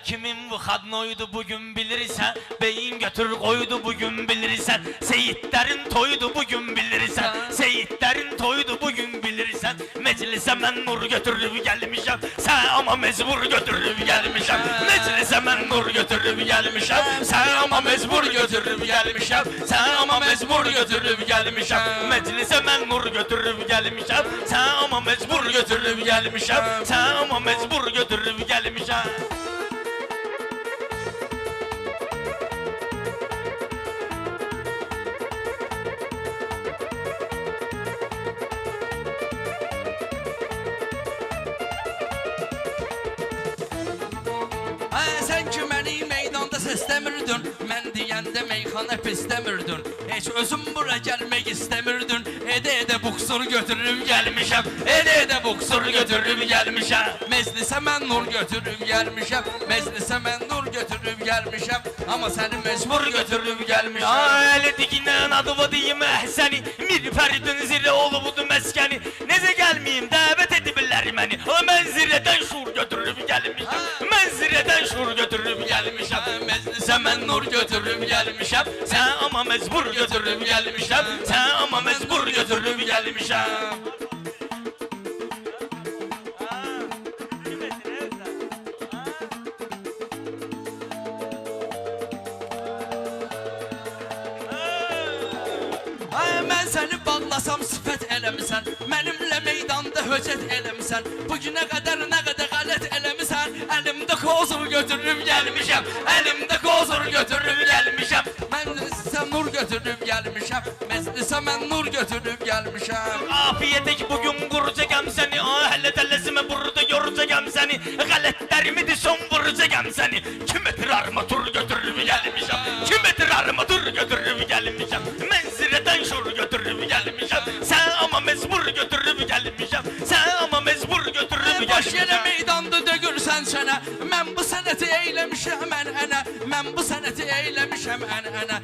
Kimin bu kadnoydu bugün bilirsen, beyin götür koydu bugün bilirsen, seyitlerin toydu bugün bilirsen, seyitlerin toydu bugün bilirsen, meclise ben nur götürüp gelmişim, sen ama mecbur götürüp gelmişim, meclise ben nur götürüp gelmişim, sen ama mecbur götürüp gelmişim, sen ama mecbur götürüp gelmişim, meclise ben nur götürüp gelmişim, sen ama mecbur götürüp gelmişim, sen ama mecbur götürüp gelmişim. Sen ki məni meydanda səsləmirdin, mən deyəndə meyxana pisləmirdin, heç özüm bura gəlmək istəmirdin, edə buksur götürüb gəlmişəm, edə buksur götürüb gəlmişəm, meclisə mən nur götürüb gəlmişəm, meclisə mən nur götürüb gəlmişəm, amma səni mecbur götürüb gəlmişəm. Əli dikindən adı var deyim əhsəni, mir fəridin zirə olubudu məskəni, necə gəlməyim dəvət ediblər məni, mən zirədən şur götürüb gəlmişəm, mən zirədən şur götürüb gəlmişəm, meclisə mən nur götürüb gəlmişəm, sən amma mecbur götürüb gəlmişəm, sən amma mecbur götürüb gəlmişəm. Mən səni bağlasam sifət eləmisən, mənimlə meydanda höcət eləmisən, bugünə qədər nə qədər qələt eləmisən, əlimdə kozur götürüb gəlmişəm, əlimdə kozur götürüb gəlmişəm, məclisə nur götürüb gəlmişəm, meclisə mən nur götürüb gəlmişəm. Afiyetək bugün quracağım səni, hələ tələsimə burada yoracağım səni, qələtlərimi de son vuracağım səni, kim etir armatur götürüb gəlmişəm, kim etir armatur götürüb gəlmişəm, mən zirədən şur götürüb gəlmişəm, sən amma mecbur götürüb gəlmişəm, sən amma mecbur götürüb gəlmişəm. Baş yerə meydanda dögürsən sənə, mən bu sənəti eyləmişəm ənə, mən bu sənəti eyləmişəm ənə,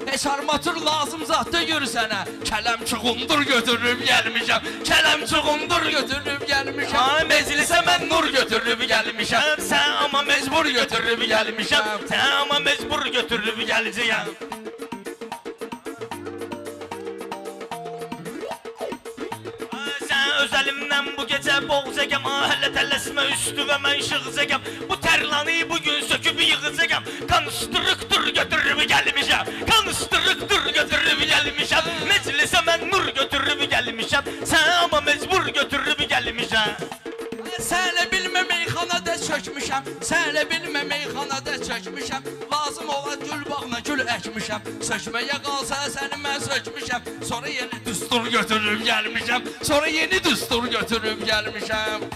heç armatur lazım zat dögür sənə, kələm çuğundur götürüb gəlmişəm, kələm çuğundur götürüb gəlmişəm, meclisə mən nur götürüb gəlmişəm, Sən amma mecbur götürüb gəlmişəm, sən amma mecbur götürüb gələcəyəm. Öz əlimdən bu gecə boğacağam, hələ tələsimə üstü və mən şığacağam, bu tərlanı bugün söküb yığacağam, konstruktor götürüb gəlmişəm, konstruktor götürüb gəlmişəm, meclisə mən nur götürüb gəlmişəm, sən amma mecbur götürüb gəlmişəm. Sən elə bilmə meyxanada çökmüşəm, sən elə bilmə meyxanada çökmüşəm, lazım olan gül bağına gül əkmişəm, sökməyə qalsa səni mən sökmüşəm, sonra yeni düstur götürüb gəlmişəm, sonra yeni düstur götürüb gəlmişəm.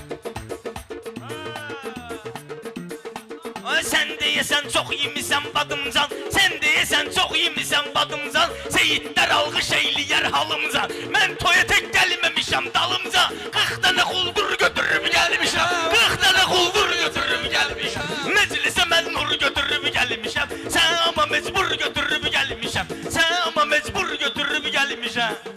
Sən deyəsən çox yemisən badımcan, sən deyəsən çox yemisən badımcan, seyitlər alğış eyləyər halımca, mən toya tək gəlməmişəm dalımca, 40 dənə quldur götürüb gəlmişəm, 40 dənə quldur götürüb gəlmişəm, meclisə mən nur götürüb gəlmişəm, sən amma mecbur götürüb gəlmişəm, sən amma mecbur götürüb gəlmişəm.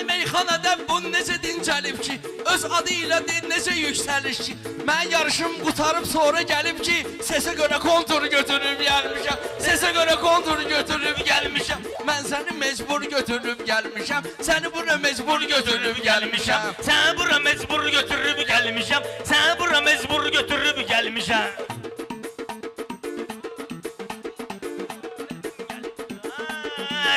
Meyxanada bu necə dincəlib ki, öz adı ilə necə yüksəlir ki, mən yarışım qutarıb sonra gəlib ki, səsə görə kontur götürüb gəlmişəm, səsə görə kontur götürüb gəlmişəm, mən səni mecbur götürüb gəlmişəm, səni bura mecbur götürüb gəlmişəm, sən bura mecbur götürüb gəlmişəm, sən bura mecbur götürüb gəlmişəm.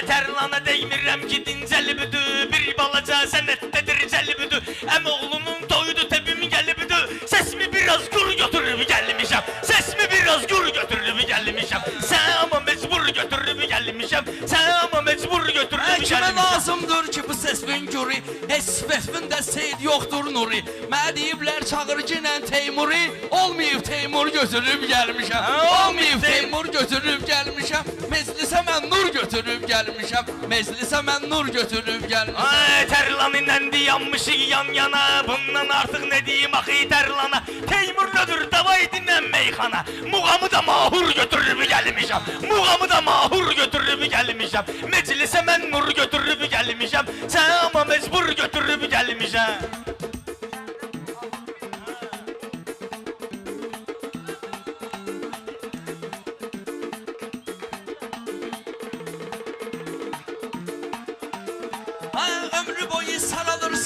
Tərlana deymirəm ki dincəlibüdü, bir balaca sənətdədir cəlibüdü, əmoğlunun toyudu təbimi gəlibüdü, səsimi biraz gur götürüb gəlmişəm, səsimi biraz gur götürüb gəlmişəm, sən amma mecbur götürüb gəlmişəm, sən amma mecbur götürüb gəlmişəm. Kimə lazımdır ki bu səsvin gürü, heç sifətində seyid yoxdur nuri, mənə deyiblər çağırıcı ilə Teymuri, olmayıb Teymur götürüb gəlmişəm, olmayıb Teymur götürüb gəlmişəm, meclisə mən nur götürüb gəlmişəm, meclisə mən nur götürüb gəlmişəm. Ay tərlanı nəndi yanmışıq yan yana, bundan artıq nə deyim axı tərlana, Teymur nödür davay dinən meyxana, muğamı da mahur götürüb gəlmişəm, muğamı da mahur götürüb gəlmişəm, meclisə mən nur götürüb gəlmişəm, sən amma mecbur götürüb gəlmişəm.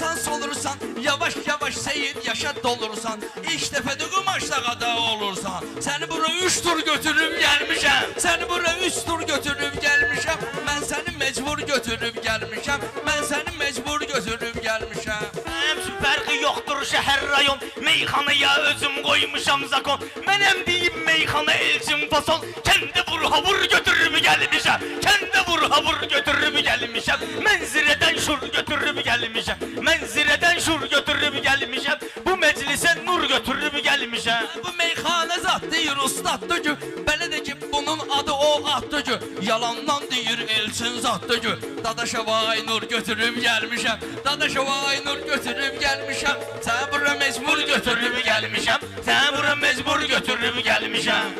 Solursan solursan yavaş yavaş seyir yaşa dolursan İlk dəfə də qumaşla qada olursan Səni bura 3 tur götürüb gəlmişəm Səni bura 3 tur götürüb gəlmişəm Mən səni mecbur götürüb gəlmişəm Mən səni mecbur götürüb gəlmişəm Həmçin fərqi yoxdur şəhər rayon Meyxanaya özüm qoymuşam zakon Mənəm deyib meyxana elçin fason Kəndə vur havur götürüb gəlmişəm Kəndə vur havur götürüb gəlmişəm Mənzirədən şur götürüb gəlmişəm Mənzirədən şur götürüb gəlmişəm Bu məclisə nur götürüb gəlmişəm Bu meyxana zat deyir ustaddır ki Belə də ki bunun adı o addır ki Yalandan deyir elçin zaddır ki Dadaşa vay nur götürüb gəlmişəm Dadaşa vay nur götürüb gəlmişəm Sən bura mecbur götürüb gəlmişəm Sən bura mecbur götürüb gəlmişəm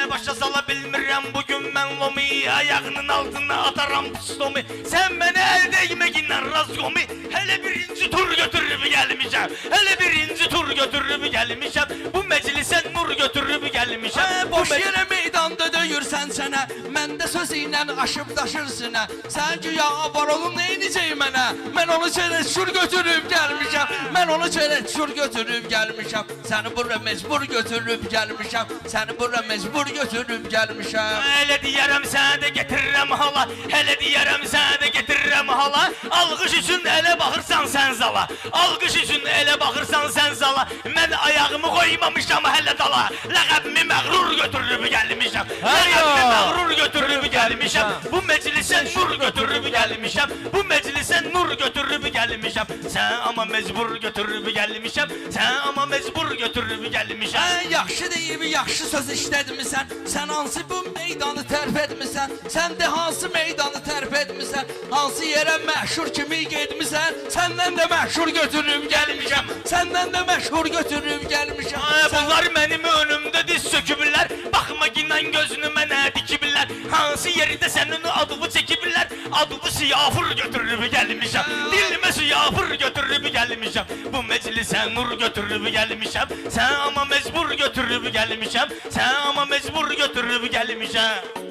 Başa sala bilmirəm bugün mən lomi Ayağının altına ataram pistomi Sən mənə əl değməginlə razgomi Hələ birinci tur götürüb gəlmişəm Hələ birinci tur götürüb gəlmişəm Bu məclisə nur götürüb gəlmişəm Boş yerə meydanda döyürsən sənə Məndə söz ilə aşıb daşırsınə Sən güya avarolun neynəcək mənə Mən onu çərəçür götürüb gəlmişəm Mən onu çərəçür götürüb gəlmişəm Səni bura mecbur götürüb gəlmişəm Səni bura mecbur götürüb gəlmişəm Hələ deyərəm sənə də getirirəm hala Hələ deyərəm sənə də getirirəm hala Alqış üçün elə baxırsan sən zala Alqış üçün elə baxırsan sən zala Mən ayağımı qoymamışam hələ dala Ləqəbimi məğrur götürüb gəlmişəm Ləqəbimi məğrur götürüb gəlmişəm Bu məclisə nur götürüb gəlmişəm Bu məclisə nur götürüb gəlmişəm Sən amma mecbur götürüb gəlmişəm Sən amma mecbur götürüb gəlmişəm Yaxşı deyib, yaxşı söz işlədmisən Sən hansı bu meydanı tərf etmisən Sən də hansı meydanı tərf etmisən Hansı yerə məşhur kimi gedmisən Səndən də məşhur götürüb gəlmişəm Səndən də məşhur götürüb gəlmişəm Bunlar mənim önümdə diz söküblər Baxma ginən gözünü mənə dikiblər Hansı yerdə sənin adımı çəkiblər Adımı siyafır götürüb gəlmişəm Dilimə siyafır götürüb gəlmişəm Bu meclisə nur götürüb gəlmişəm Sən amma mecbur götürüb gəlmişəm Sən amma mecbur götürüb gəlmişəm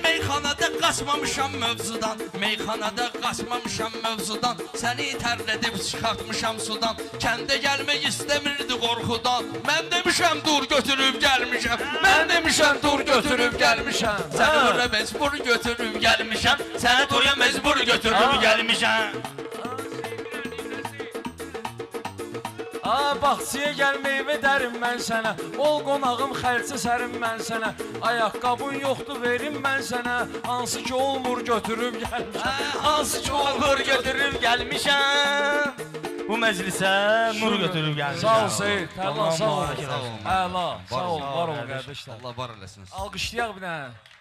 Meyxanada qaçmamışam mövzudan Meyxanada qaçmamışam mövzudan Səni tərlədib çıxartmışam sudan Kəndə gəlmək istəmirdi qorxudan Mən demişəm dur götürüb gəlmişəm Mən demişəm dur götürüb gəlmişəm Səni bura mecbur götürüb gəlmişəm Səni toya mecbur götürüb gəlmişəm Baxçıya gəl meyvə dərim mən sənə Ol qonağım xərçi sərim mən sənə Ayaqqabın yoxdur verim mən sənə Hansı ki olmur götürüb gəlmişəm Hansı ki olur götürüb gəlmişəm Bu məclisə nur götürüb gəlmişəm Sağ ol Seyid, Tərlan sağ ol Sağ ol. Əla, sağ ol, var ol qardaşlar Allah var eləsin Alqışlayaq bir dənə